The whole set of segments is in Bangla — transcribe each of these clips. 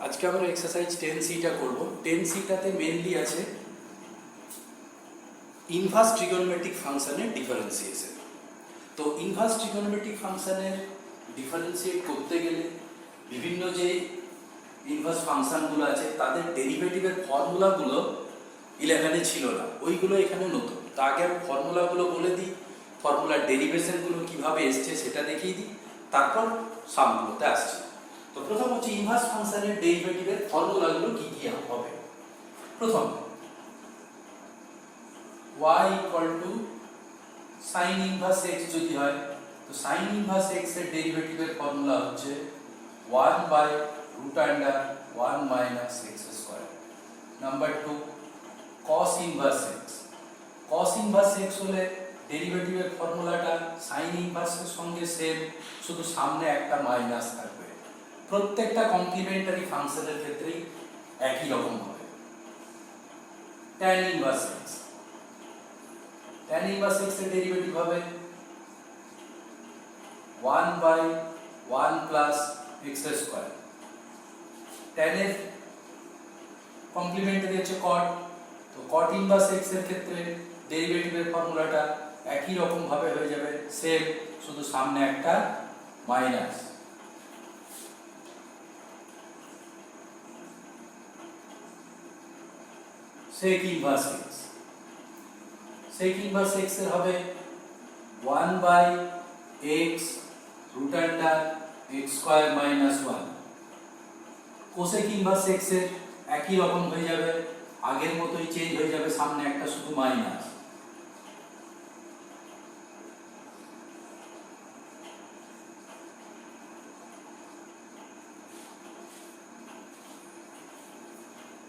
আজকে আমরা এক্সারসাইজ 10C-টা করব। 10C-টাতে মেইনলি আছে ইনভার্স ট্রিগোনোমেট্রিক ফাংশনের ডিফারেন্সিয়েশন। তো ইনভার্স ট্রিগোনোমেট্রিক ফাংশনের ডিফারেন্সিয়েট করতে গেলে বিভিন্ন যে ইনভার্স ফাংশনগুলো আছে তাদের ডেরিভেটিভের ফর্মুলাগুলো 11-এ ছিল না, ওইগুলো এখানে নতুন। তো আগে আমি ফর্মুলাগুলো বলে দিই, ফর্মুলার ডেরিভেশনগুলো কীভাবে এসছে সেটা দেখিয়ে দিই, তারপর সামগুলোতে আসছে। তো প্রথম হচ্ছে ইনভার্স ফাংশনের ডেরিভেটিভের ফর্মুলাগুলো কি কি হবে। প্রথম y sin ইনভার্স x যদি হয়, তো sin ইনভার্স x এর ডেরিভেটিভের ফর্মুলা হচ্ছে 1/√1 - x²। Number 2 cos inverse x। cos inverse x হলে ডেরিভেটিভের ফর্মুলাটা sin ইনভার্সের সঙ্গে সেম, শুধু সামনে একটা মাইনাস থাকবে। প্রত্যেকটা কমপ্লিমেন্টারি ফাংশনের ক্ষেত্রেই একই রকম হবে। tan inverse x, tan inverse x এর ডেরিভেটিভ হবে 1/1 + x²। tan এর কমপ্লিমেন্টারি হচ্ছে cot, তো cot ইনভার্স x এর ক্ষেত্রে ডেরিভেটিভের ফর্মুলাটা একই রকম ভাবে হয়ে যাবে, সেম, শুধু সামনে একটা minus. sec inverse x, sec inverse x এর হবে 1/x√x² - 1। cosec ইনভার্স x এর একই রকম হয়ে যাবে, আগের মতোই চেঞ্জ হয়ে যাবে, সামনে একটা শুধু মাইনাস।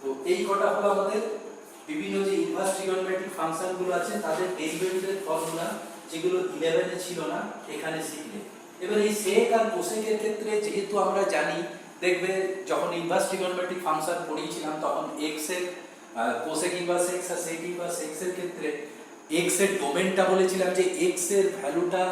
তো এই কটা হলো আমাদের বিভিন্ন যে ইনভার্স ট্রিগোনোমেট্রিক ফাংশনগুলো আছে তাদের ডেরিভেটিভের ফর্মুলা, যেগুলো 11-এ ছিল না, এখানে শিখলে। এবার এই সেক আর কোসেকের ক্ষেত্রে যেহেতু আমরা জানি, দেখবে যখন ইনভার্স ট্রিগোনোমেট্রিক ফাংশন পড়িয়েছিলাম তখন x এর কোসেক ইনভার্স x আর সেক ইনভার্স x এর ক্ষেত্রে x এর ডোমেনটা বলেছিলাম যে x এর ভ্যালুটা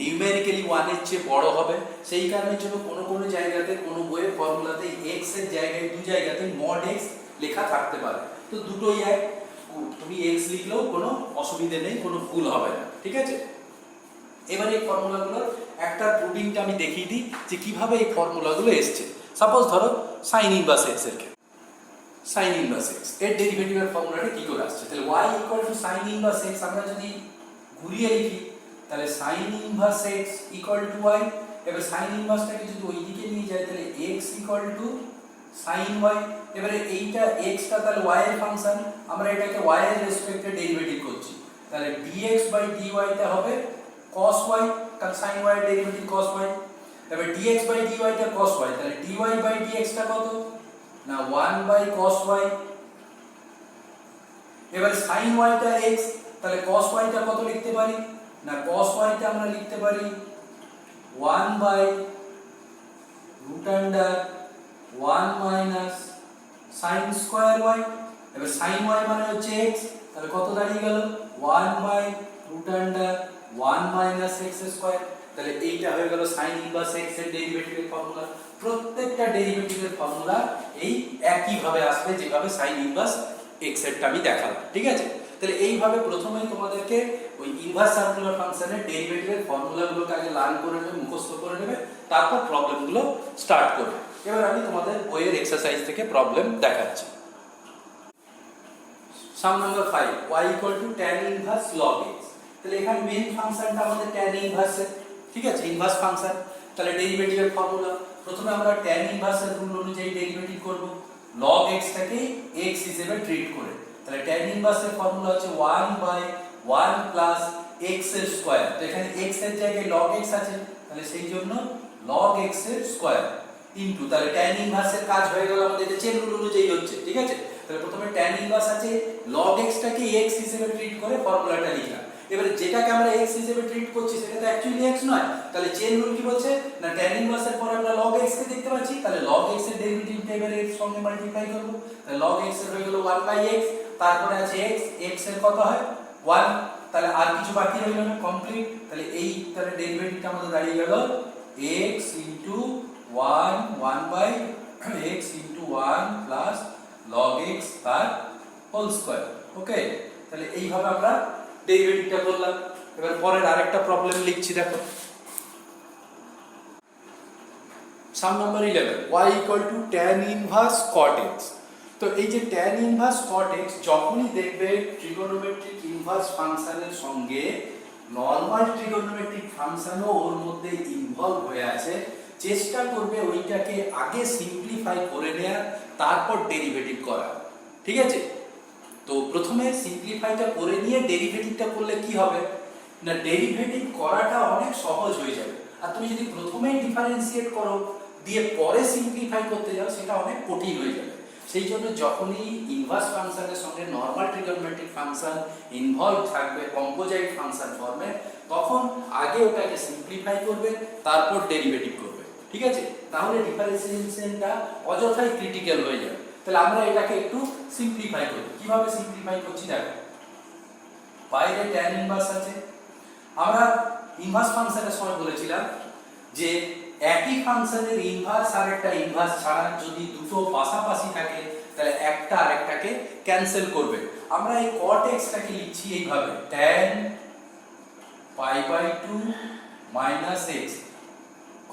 নিউমেরিক্যালি 1 এর চেয়ে বড় হবে। সেই কারণের জন্য কোনো জায়গাতে কোনো বইয়ের ফর্মুলাতে x এর জায়গায় দু জায়গাতে mod x লেখা থাকতে পারে। তো দুটোই এক, তুমি x লিখলেও কোনো অসুবিধা নেই, কোনো ভুল হবে না, ঠিক আছে। এবার এই ফর্মুলাগুলোর একটা প্রুভিংটা আমি দেখিয়ে দিই যে কিভাবে এই ফর্মুলাগুলো এসছে। সাপোজ ধরো sin ইনভার্স x এর ক্ষেত্রে sin ইনভার্স x এর ডেরিভেটিভের ফর্মুলাটা কি করে আসছে, তাহলে y sin ইনভার্স x আমরা যদি ঘুরিয়ে লিখি তাহলে sin ইনভার্স x y। এবার sin ইনভার্সটাকে যদি ওই দিকে নিয়ে যাই তাহলে x sin y। এবারে এইটা x টা তাহলে y এর ফাংশন, আমরা এটাকে y এর রেসপেক্টে ডেরিভেটিভ করছি, তাহলে dx/dy টা হবে cos y, কারণ sin y এর ডেরিভেটিভ cos y। এবার dx/dy টা cos y, তাহলে dy/dx টা কত না 1/cos y। এবার sin y টা x, তাহলে cos y টা কত লিখতে পারি না cos y টা আমরা লিখতে পারি 1/√1 - sin²y। এবার sin y মানে হচ্ছে x, তাহলে কত দাঁড়িয়ে গেল 1/√1 - x²। তাহলে এইটা হয়ে গেল sin ইনভার্স x এর ডেরিভেটিভের ফর্মুলা। প্রত্যেকটা ডেরিভেটিভের ফর্মুলা এই একই ভাবে আসবে যেভাবে sin ইনভার্স x এরটা আমি দেখালাম, ঠিক আছে। তাহলে এইভাবে প্রথমেই তোমাদেরকে ওই ইনভার্স সার্কুলার ফাংশনের ডেরিভেটিভের ফর্মুলাগুলোকে আগে লার্ন করে নেবে, মুখস্থ করে নেবে, তারপর প্রবলেমগুলো স্টার্ট করবে। এবার আমি তোমাদের বইয়ের এক্সারসাইজ থেকে প্রবলেম দেখাচ্ছি। Sum number 5 y tan inverse log x। তাহলে এখানে মেইন ফাংশনটা আমাদের tan ইনভার্স, ঠিক আছে, ইনভার্স ফাংশন। তাহলে ডেরিভেটিভের ফর্মুলা প্রথমে আমরা tan ইনভার্সের রুল অনুযায়ী ডেরিভেটিভ করব, log x টাকে x হিসেবে ট্রিট করে। তাহলে tan ইনভার্সের ফর্মুলা হচ্ছে 1/1 + x এর স্কয়ার। তো এখানে x এর জায়গায় log x আছে, তাহলে সেই জন্য log x এর স্কয়ার ইনটু, তাহলে tan ইনভার্সের কাজ হয়ে গেল আমাদের, এটা চেন রুল অনুযায়ী হচ্ছে, ঠিক আছে। তাহলে প্রথমে tan ইনভার্স আছে, log x টাকে x হিসেবে ট্রিট করে ফর্মুলাটা লিখলাম। এবারে যেটাকে আমরা x হিসেবে ট্রিট করছি সেটা তো অ্যাকচুয়ালি x নয়, তাহলে চেন রুল কি বলছে না tan ইনভার্সের পর আমরা log x কে দেখতে পাচ্ছি, তাহলে log x এর ডেরিভেটিভটা এবারে এর সঙ্গে মাল্টিপ্লাই করব, তাহলে log x এর হয়ে গেল 1/x, তারপরে আছে x এর কত হয় 1, তাহলে আর কিছু বাকি রইল না, কমপ্লিট। তাহলে এই তাহলে ডেরিভেটিভটা আমাদের দাঁড়িয়ে গেল x * 1/√1 x into 1 plus log x তার হোল স্কয়ার। ওকে, তাহলে এইভাবে আমরা ডেরিভেটিভটা করলাম। এবার পরের আরেকটা প্রবলেম লিখছি, দেখো sum number 11, y equal to tan inverse cot x। তো এই যে tan ইনভার্স cot x যখনই দেখবে ট্রিগোনোমেট্রিক ইনভার্স ফাংশনের সঙ্গে নরমাল ট্রিগোনোমেট্রিক ফাংশনও ওর মধ্যে ইনভলভ হয়ে আছে, চেষ্টা করবে ওইটাকে আগে সিম্পলিফাই করে নেওয়ার, তারপর ডেরিভেটিভ করা। ঠিক আছে? তো প্রথমে সিম্পলিফাইটা করে নিয়ে ডেরিভেটিভটা করলে কি হবে না, ডেরিভেটিভ করাটা অনেক সহজ হয়ে যাবে। আর তুমি যদি প্রথমেই ডিফারেন্সিয়েট করো দিয়ে পরে সিম্পলিফাই করতে যাও, সেটা অনেক কঠিন হয়ে যাবে। সেই জন্য যখনই ইনভার্স ফাংশনের সঙ্গে নরমাল ট্রিগোনোমেট্রিক ফাংশন ইনভলভ থাকবে কম্পোজিট ফাংশন ফর্মে, তখন আগে ওটাকে সিম্পলিফাই করবে, তারপর ডেরিভেটিভ করবে। ঠিক আছে? তাহলে ডিফারেন্সিয়েশনটা অযথাই ক্রিটিক্যাল হয়ে যাবে। তাহলে আমরা এটাকে একটু সিম্পলিফাই করি। কিভাবে সিম্পলিফাই করছি দেখো, বাইরে tan ইনভার্স আছে। আমরা ইনভার্স ফাংশনের সময় বলেছিলাম যে একই ফাংশনের ইনভার্স আর একটা ইনভার্স ছাড়া যদি দুটো পাশাপাশি থাকে তাহলে একটা আরেকটাকে ক্যান্সেল করবে। আমরা এই cot x টাকে লিখছি এইভাবে, tan π/2 minus x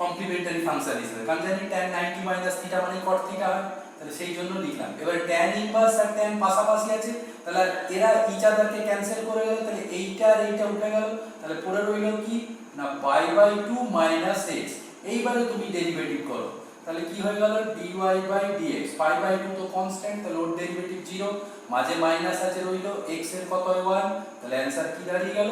complementary function হিসেবে, কারণ জানি tan 90 মাইনাস থিটা মানে cot থিটা হয়, তাহলে সেই জন্য লিখলাম। এবার tan ইনভার্স আর tan পাশাপাশি আছে, তাহলে এরা ইচ আদারকে ক্যান্সেল করে গেল, তাহলে এইটা আর এইটা উঠে গেল, তাহলে পড়ে রইল কি না π/2 মাইনাস x। এইবারে তুমি ডেরিভেটিভ করো, তাহলে কি হয়ে গেল dy/dx। π/2 তো কনস্ট্যান্ট, তাহলে ওর ডেরিভেটিভ 0, মাঝে মাইনাস আছে রইল, x এর কত হয় 1, তাহলে অ্যানসার কি দাঁড়িয়ে গেল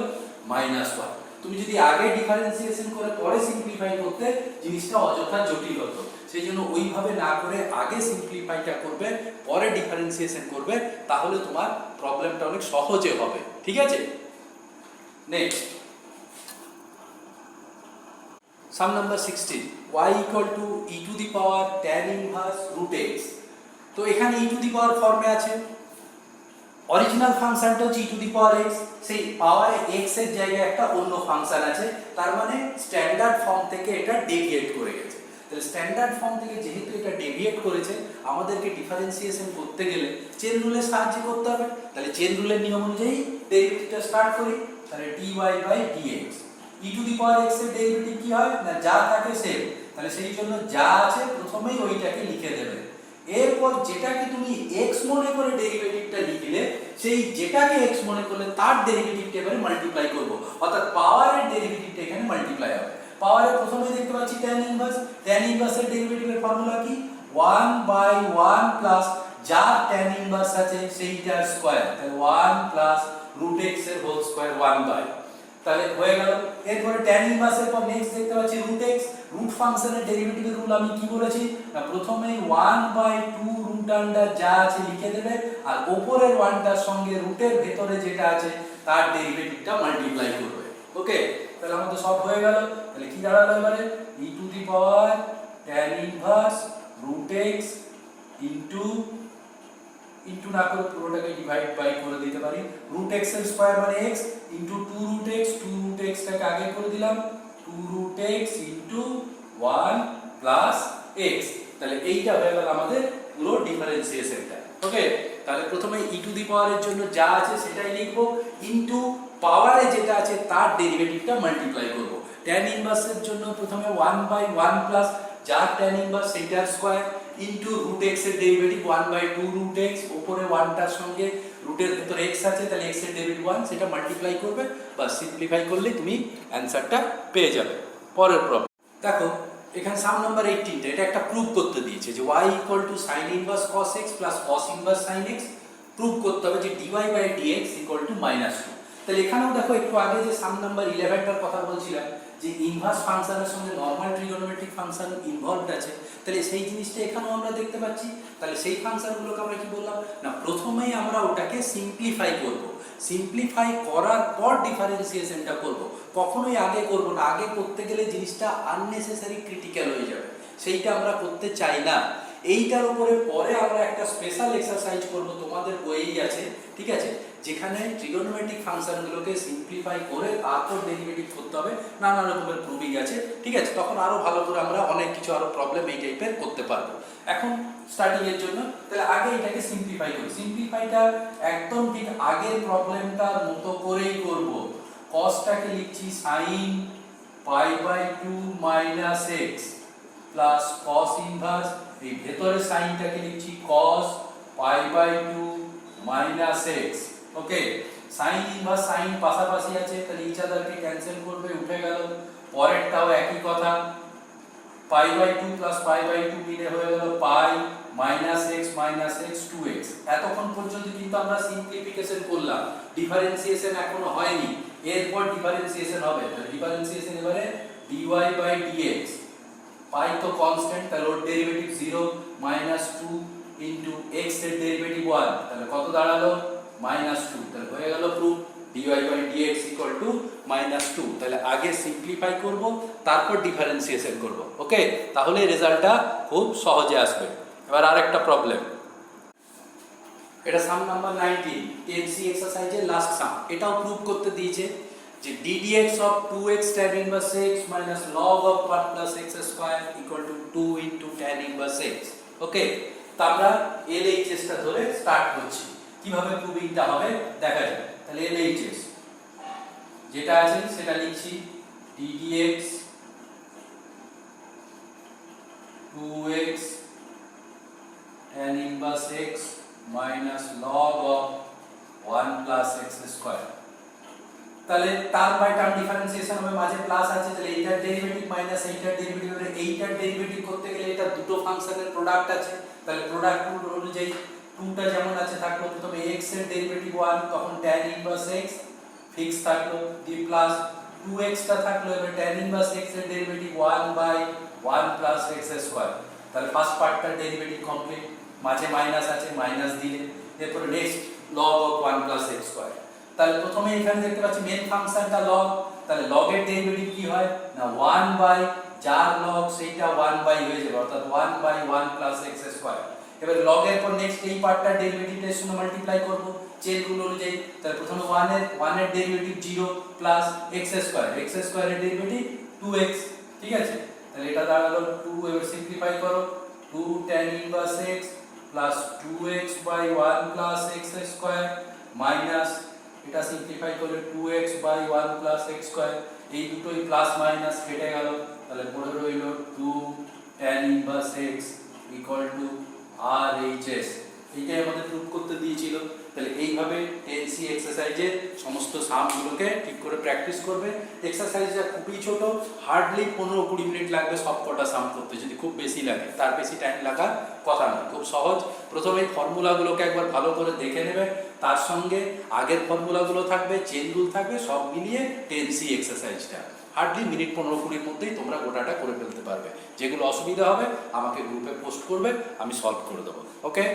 -1। তুমি যদি আগে ডিফারেন্সিয়েশন করে পরে সিম্পলিফাই করতে, জিনিসটা অযথা জটিল হতো। সেই জন্য ওইভাবে না করে আগে সিম্পলিফাইটা করবে, পরে ডিফারেন্সিয়েশন করবে, তাহলে তোমার প্রবলেমটা অনেক সহজে হবে। ঠিক আছে? Next sum number 16, y equal to e to the power tan inverse root x। তো এখানে e টু দি পাওয়ার ফর্মে আছে, অরিজিনাল ফাংশনটা হচ্ছে e to the power x, সেই পাওয়ারে x এর জায়গায় একটা অন্য ফাংশন আছে, তার মানে স্ট্যান্ডার্ড ফর্ম থেকে এটা ডেভিয়েট করে গেছে। তাহলে স্ট্যান্ডার্ড ফর্ম থেকে যেহেতু এটা ডেভিয়েট করেছে, আমাদেরকে ডিফারেন্সিয়েশন করতে গেলে চেন রুলের সাহায্যে করতে হবে। তাহলে চেন রুলের নিয়ম অনুযায়ী ডেরিভেটিভটা স্টার্ট করি, তাহলে dy/dx। e to the power x এর ডেরিভেটিভ কি হয় না, যা থাকে সেম, তাহলে সেই জন্য যা আছে প্রথমেই ওইটাকে লিখে দেবে। এরপর যেটাকে তুমি x মনে করে ডেরিভেটিভটা লিখলে, সেই যেটাকে x মনে করলে তার ডেরিভেটিভটা এবারে মাল্টিপ্লাই করব, অর্থাৎ পাওয়ারের ডেরিভেটিভটা এখানে মাল্টিপ্লাই হবে। পাওয়ারে প্রথমে দেখতে পাচ্ছি tan ইনভার্স, tan ইনভার্সের ডেরিভেটিভের ফর্মুলা কি 1/1 প্লাস যার tan ইনভার্স আছে সেইটার স্কয়ার, তাহলে 1 প্লাস রুট x এর হোল স্কয়ার 1/, তাহলে হয়ে গেল। এরপরে tan ইনভার্সের পর নেক্সট দেখতে পাচ্ছি রুট x। রুট ফাংশনের ডেরিভেটিভের রুল আমি কি বলেছি না, প্রথমে 1/2 রুট আন্ডার যা আছে লিখে দেবে, আর উপরের 1টার সঙ্গে রুটের ভেতরে যেটা আছে তার ডেরিভেটিভটা মাল্টিপ্লাই করবে। ওকে, তাহলে আমাদের সব হয়ে গেল। তাহলে কি দাঁড়ালো এবারে e to the power tan inverse root x into না করে পুরোটাকে ডিভাইড বাই করে দিতে পারি, রুট x এর স্কয়ার মানে x into 2 root x, 2 root x টাকে আগে করে দিলাম, 2 root x into 1 plus x। তাহলে এইটা হয়ে গেল আমাদের পুরো ডিফারেন্সিয়েশনটা। ওকে, তাহলে প্রথমে e টু দি পাওয়ারের জন্য যা আছে সেটাই লিখবো, ইনটু পাওয়ারে যেটা আছে তার ডেরিভেটিভটা মাল্টিপ্লাই করব। tan ইনভার্সের জন্য প্রথমে 1/1 প্লাস যার tan ইনভার্স সেইটার স্কয়ার ইনটু রুট x এর ডেরিভেটিভ 1/2 রুট x, উপরে 1টার সঙ্গে রুটের ভিতরে x আছে, তাহলে x এর ডেরিভেটিভ 1, সেটা মাল্টিপ্লাই করবে, বা সিম্পলিফাই করলে তুমি অ্যানসারটা পেয়ে যাবে। পরের প্রবলেম দেখো, এখানে সাম নাম্বার 18টা, এটা একটা প্রুভ করতে দিয়েছে যে y equal two sin inverse cos x plus cos inverse sin x। Prove করতে হবে যে dy/dx ইকুয়াল টু -2। তাহলে এখানেও দেখো, একটু আগে যে সাম নাম্বার 11টার কথা বলছিলাম যে ইনভার্স ফাংশনের সঙ্গে নরমাল ট্রিগোনোমেট্রিক ফাংশন ইনভলভড আছে, তাহলে সেই জিনিসটা এখানেও আমরা দেখতে পাচ্ছি। তাহলে সেই ফাংশনগুলোকে আমরা কি বললাম না, প্রথমেই আমরা ওটাকে সিম্পলিফাই করব, সিম্পলিফাই করার পর ডিফারেন্সিয়েশনটা করব, কখনোই আগে করব না। আগে করতে গেলে জিনিসটা আননেসেসারি ক্রিটিক্যাল হয়ে যাবে, সেইটা আমরা করতে চাই না। এইটার উপরে পরে আমরা একটা স্পেশাল এক্সারসাইজ করব, তোমাদের বইয়েই আছে, ঠিক আছে, যেখানে ট্রিগোনোমেট্রিক ফাংশনগুলোকে সিম্পলিফাই করে তারপর ডেরিভেটিভ করতে হবে, নানা রকমের প্রুভিং আছে, ঠিক আছে? তখন আরো ভালো করে আমরা অনেক কিছু আরো প্রবলেম এই টাইপের করতে পারবো। এখন স্টার্টিং এর জন্য তাহলে আগে এটাকে সিম্পলিফাই করি। সিম্পলিফাইটা একদম ঠিক আগের প্রবলেমটার মতো করেই করব। cosটাকে লিখছি sin π/2 - x plus cos inverse, এই ভেতরে সাইনটাকে লিখছি cos π/2 - x। ওকে, সাইন ইনভার্স সাইন পাশাপাশি আছে, তাহলে ইচ আদারকে ক্যান্সেল করবে, উঠে গেল। পরেরটাও একই কথা, π/2 প্লাস π/2 মিলে হয়ে গেল π - x - x 2x। এতক্ষণ পর্যন্ত কিন্তু আমরা সিম্পলিফিকেশন করলাম, ডিফারেন্সিয়েশন এখনো হয়নি, এরপর ডিফারেন্সিয়েশন হবে। তাহলে ডিফারেন্সিয়েশন এবারে dy/dx, পাই তো কনস্ট্যান্ট, তাহলে ওর ডেরিভেটিভ 0 -2 ইনটু x এর ডেরিভেটিভ 1, তাহলে কত দাঁড়ালো -2। তাহলে হয়ে গেল প্রুফ dy/dx -2। তাহলে আগে সিম্পলিফাই করব, তারপর ডিফারেন্সিয়েশন করব। ওকে, তাহলে রেজাল্টটা খুব সহজে আসবে। এবার আরেকটা প্রবলেম, এটা সাম নাম্বার 19, 10C এক্সারসাইজের লাস্ট সাম। এটাও প্রুভ করতে দিয়েছে যে ddx of 2x tan inverse x minus log of 1 plus x square equal to 2 into tan inverse x। ওকে, তো আমরা LHS টা ধরে স্টার্ট করছি, কিভাবে প্রুভিংটা হবে দেখা যাক। তাহলে LHS যেটা আছে সেটা লিখছি ddx 2x tan inverse x minus log of 1 plus x square। তাহলে টার্ম বাই টার্ম ডিফারেন্সিয়েশন হবে, মাঝে প্লাস আছে, তাহলে এইটার ডেরিভেটিভ মাইনাস এইটার ডেরিভেটিভ হবে। এইটার ডেরিভেটিভ করতে গেলে এটা দুটো ফাংশনের প্রোডাক্ট আছে, তাহলে প্রোডাক্ট রুল অনুযায়ী 2টা যেমন আছে থাকলো, প্রথমে x এর ডেরিভেটিভ 1, তখন tan ইনভার্স x ফিক্স থাকলো, দি প্লাস 2x টা থাকলো, এবার tan ইনভার্স x এর ডেরিভেটিভ 1/1 প্লাস x স্কয়ার। তাহলে ফার্স্ট পার্টটার ডেরিভেটিভ কমপ্লিট, মাঝে মাইনাস আছে, মাইনাস দিলে, এরপর next log of 1 plus x square. তাহলে প্রথমে এখানে দেখতে পাচ্ছি মেন ফাংশনটা log, তাহলে log এর ডেরিভেটিভ কি হয় না 1 বাই যার log সেইটা 1 বাই হয়ে যাবে, অর্থাৎ 1/1 প্লাস x স্কয়ার। এবার log এর পর নেক্সট এই পার্টটার ডেরিভেটিভটা এর সঙ্গে মাল্টিপ্লাই করব চেন রুল অনুযায়ী। তাহলে প্রথমে 1 এর ডেরিভেটিভ 0 প্লাস x স্কয়ার এর ডেরিভেটিভ 2x, ঠিক আছে? তাহলে এটা দাঁড়ালো 2, এবার সিম্পলিফাই করো, 2 tan inverse x plus 2x/1 plus x square minus এটা সিম্পলিফাই করলে 2x/1 প্লাস x স্কয়ার, এই দুটোই প্লাস মাইনাস কেটে গেল, তাহলে পড়ে রইল 2 tan inverse x equal to RHS। এইটাই আমাদের প্রুফ করতে দিয়েছিল। তাহলে এইভাবে 10C এক্সারসাইজের সমস্ত সামগুলোকে ঠিক করে প্র্যাকটিস করবে। এক্সারসাইজটা খুবই ছোট, হার্ডলি 15-20 মিনিট লাগবে সব কটা সাম করতে, যদি খুব বেশি লাগে, তার বেশি টাইম লাগার কথা না, খুব সহজ। প্রথমে ফর্মুলাগুলোকে একবার ভালো করে দেখে নেবে, তার সঙ্গে আগের ফর্মুলাগুলো থাকবে, চেন রুল থাকবে, সব মিলিয়ে 10C এক্সারসাইজটা হার্ডলি মিনিট 15-20-র মধ্যেই তোমরা গোটাটা করে ফেলতে পারবে। যেগুলো অসুবিধা হবে আমাকে গ্রুপে পোস্ট করবে, আমি সলভ করে দেবো। ওকে।